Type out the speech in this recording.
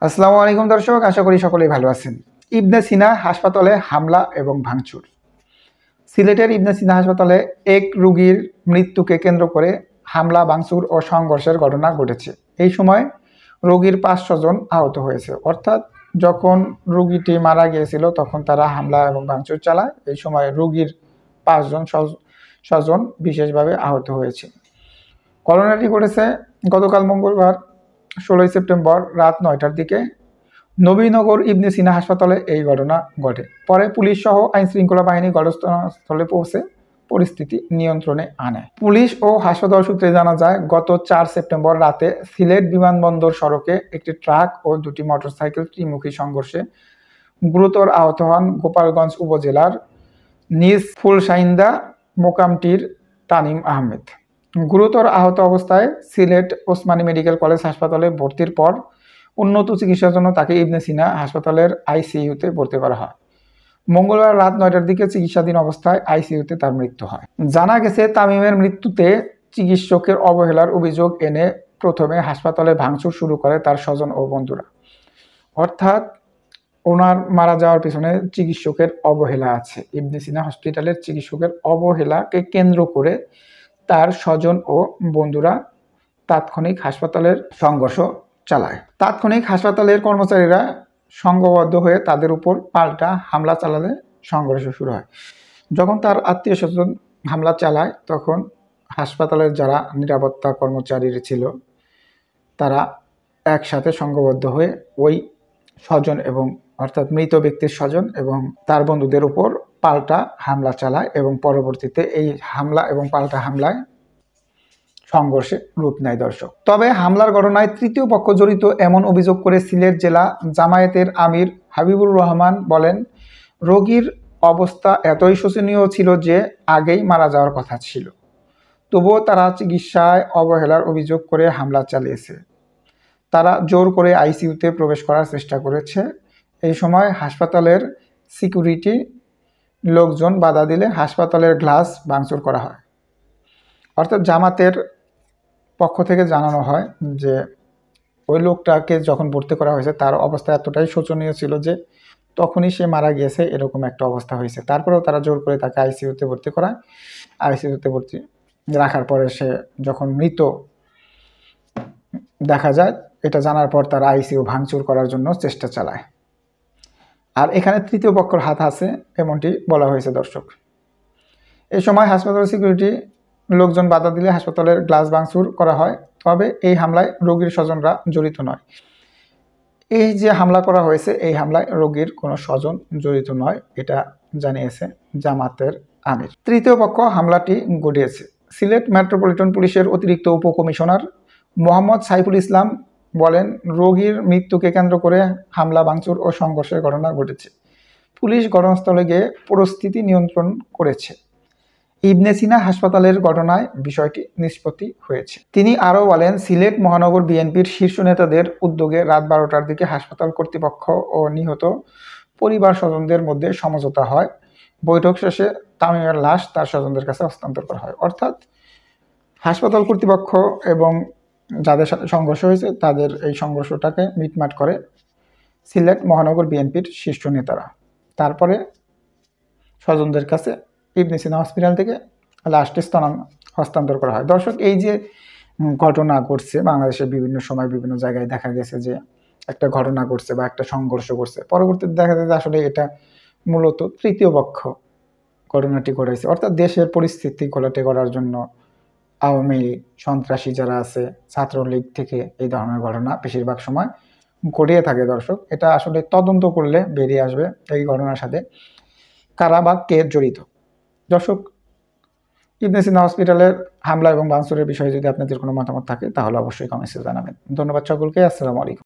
আসসালামু আলাইকুম দর্শক, আশা করি সকলেই ভালো আছেন। ইবনে সিনা হাসপাতালে হামলা এবং ভাঙচুর। সিলেটের ইবনে সিনা হাসপাতালে এক রোগীর মৃত্যুকে কেন্দ্র করে হামলা, ভাঙচুর ও সংঘর্ষের ঘটনা ঘটেছে। এই সময় রোগীর ৫ জন আহত হয়েছে। অর্থাৎ যখন রোগীটি মারা গিয়েছিল তখন তারা হামলা এবং ভাঙচুর চালায়। এই সময় রোগীর ৫ জন স্বজন বিশেষভাবে আহত হয়েছে। ঘটনাটি ঘটেছে গতকাল মঙ্গলবার ১৬ সেপ্টেম্বর রাত ৯টার দিকে নবীনগর ইবনে সিনা হাসপাতালে এই ঘটনা ঘটে। পরে পুলিশ সহ আইনশৃঙ্খলা বাহিনী ঘটনাস্থলে পৌঁছে পরিস্থিতি নিয়ন্ত্রণে আনে। পুলিশ ও হাসপাতাল সূত্রে জানা যায়, গত ৪ সেপ্টেম্বর রাতে সিলেট বিমানবন্দর সড়কে একটি ট্রাক ও দুটি মোটরসাইকেল ত্রিমুখী সংঘর্ষে গুরুতর আহত হন গোপালগঞ্জ উপজেলার নিজ ফুলশাইন্দা মোকামটির তানিম আহমেদ। গুরুতর আহত অবস্থায় সিলেট ওসমানী মেডিকেল কলেজ হাসপাতালে ভর্তির পর উন্নত চিকিৎসার জন্য তাকে ইবনে সিনা হাসপাতালের আইসিইউতে ভর্তি করা হয়। মঙ্গলবার রাত ৯টার দিকে চিকিৎসাধীন অবস্থায় আইসিইউতে তার মৃত্যু হয়। জানা গেছে, তামিমের মৃত্যুতে চিকিৎসকের অবহেলার অভিযোগ এনে প্রথমে হাসপাতালে ভাঙচুর শুরু করে তার স্বজন ও বন্ধুরা। অর্থাৎ ওনার মারা যাওয়ার পিছনে চিকিৎসকের অবহেলা আছে। ইবনে সিনা হসপিটালের চিকিৎসকের অবহেলাকে কেন্দ্র করে তার স্বজন ও বন্ধুরা তাৎক্ষণিক হাসপাতালের সংঘর্ষ চালায়। তাৎক্ষণিক হাসপাতালের কর্মচারীরা সংঘবদ্ধ হয়ে তাদের উপর পাল্টা হামলা চালালে সংঘর্ষ শুরু হয়। যখন তার আত্মীয় স্বজন হামলা চালায় তখন হাসপাতালের যারা নিরাপত্তা কর্মচারী ছিল তারা একসাথে সংঘবদ্ধ হয়ে ওই স্বজন এবং অর্থাৎ মৃত ব্যক্তির স্বজন এবং তার বন্ধুদের উপর পাল্টা হামলা চালায় এবং পরবর্তীতে এই হামলা এবং পাল্টা হামলায় সংঘর্ষে রূপ নেয় দর্শক। তবে হামলার ঘটনায় তৃতীয় পক্ষ জড়িত এমন অভিযোগ করে সিলেট জেলা জামায়াতের আমির হাবিবুর রহমান বলেন, রোগীর অবস্থা এতই শোচনীয় ছিল যে আগেই মারা যাওয়ার কথা ছিল, তবুও তারা চিকিৎসায় অবহেলার অভিযোগ করে হামলা চালিয়েছে। তারা জোর করে আইসিইউতে প্রবেশ করার চেষ্টা করেছে। এই সময় হাসপাতালের সিকিউরিটি লোকজন বাধা দিলে হাসপাতালের গ্লাস ভাঙচুর করা হয়। অর্থাৎ জামাতের পক্ষ থেকে জানানো হয় যে ওই লোকটাকে যখন ভর্তি করা হয়েছে তার অবস্থা এতটাই শোচনীয় ছিল যে তখনই সে মারা গিয়েছে, এরকম একটা অবস্থা হয়েছে। তারপরেও তারা জোর করে তাকে আইসিইউতে ভর্তি করায়। আইসিইউতে ভর্তি রাখার পরে সে যখন মৃত দেখা যায়, এটা জানার পর তারা আইসিইউ ভাঙচুর করার জন্য চেষ্টা চালায়। আর এখানে তৃতীয় পক্ষের হাত আছে এমনটি বলা হয়েছে দর্শক। এই সময় হাসপাতালের সিকিউরিটি লোকজন বাধা দিলে হাসপাতালের গ্লাস ভাঙচুর করা হয়। তবে এই হামলায় রোগীর স্বজনরা জড়িত নয়। এই যে হামলা করা হয়েছে, এই হামলায় রোগীর কোনো স্বজন জড়িত নয়, এটা জানিয়েছে জামাতের আমির। তৃতীয় পক্ষ হামলাটি ঘটিয়েছে। সিলেট মেট্রোপলিটন পুলিশের অতিরিক্ত উপকমিশনার মোহাম্মদ সাইফুল ইসলাম বলেন, রোগীর মৃত্যুকে কেন্দ্র করে হামলা, ভাঙচুর ও সংঘর্ষের ঘটনা ঘটেছে। পুলিশ ঘটনাস্থলে গিয়ে পরিস্থিতি নিয়ন্ত্রণ করেছে। ইবনে সিনা হাসপাতালের ঘটনায় বিষয়টি নিষ্পত্তি হয়েছে। তিনি আরও বলেন, সিলেট মহানগর বিএনপির শীর্ষ নেতাদের উদ্যোগে রাত ১২টার দিকে হাসপাতাল কর্তৃপক্ষ ও নিহত পরিবার স্বজনদের মধ্যে সমঝোতা হয়। বৈঠক শেষে তামিমের লাশ তার স্বজনদের কাছে হস্তান্তর করা হয়। অর্থাৎ হাসপাতাল কর্তৃপক্ষ এবং যাদের সাথে সংঘর্ষ হয়েছে তাদের এই সংঘর্ষটাকে মিটমাট করে সিলেট মহানগর বিএনপির শীর্ষ নেতারা। তারপরে স্বজনদের কাছে ইবনে সিনা হসপিটাল থেকে লাশটি হস্তান্তর করা হয়। দর্শক, এই যে ঘটনা ঘটছে বাংলাদেশের বিভিন্ন সময় বিভিন্ন জায়গায় দেখা গেছে যে একটা ঘটনা ঘটছে বা একটা সংঘর্ষ ঘটছে, পরবর্তীতে দেখা যায় যে আসলে এটা মূলত তৃতীয় পক্ষ ঘটনাটি ঘটেছে। অর্থাৎ দেশের পরিস্থিতি ঘোলাটে করার জন্য আওয়ামী সন্ত্রাসী যারা আছে, ছাত্রলীগ থেকে এই ধরনের ঘটনা বেশিরভাগ সময় ঘটিয়ে থাকে দর্শক। এটা আসলে তদন্ত করলে বেরিয়ে আসবে এই ঘটনার সাথে কারা বা কে জড়িত। দর্শক, ইবনে সিনা হসপিটালের হামলা এবং ভাঙচুরের বিষয়ে যদি আপনাদের কোনো মতামত থাকে তাহলে অবশ্যই কমেন্টসে জানাবেন। ধন্যবাদ সকলকে। আসসালামু আলাইকুম।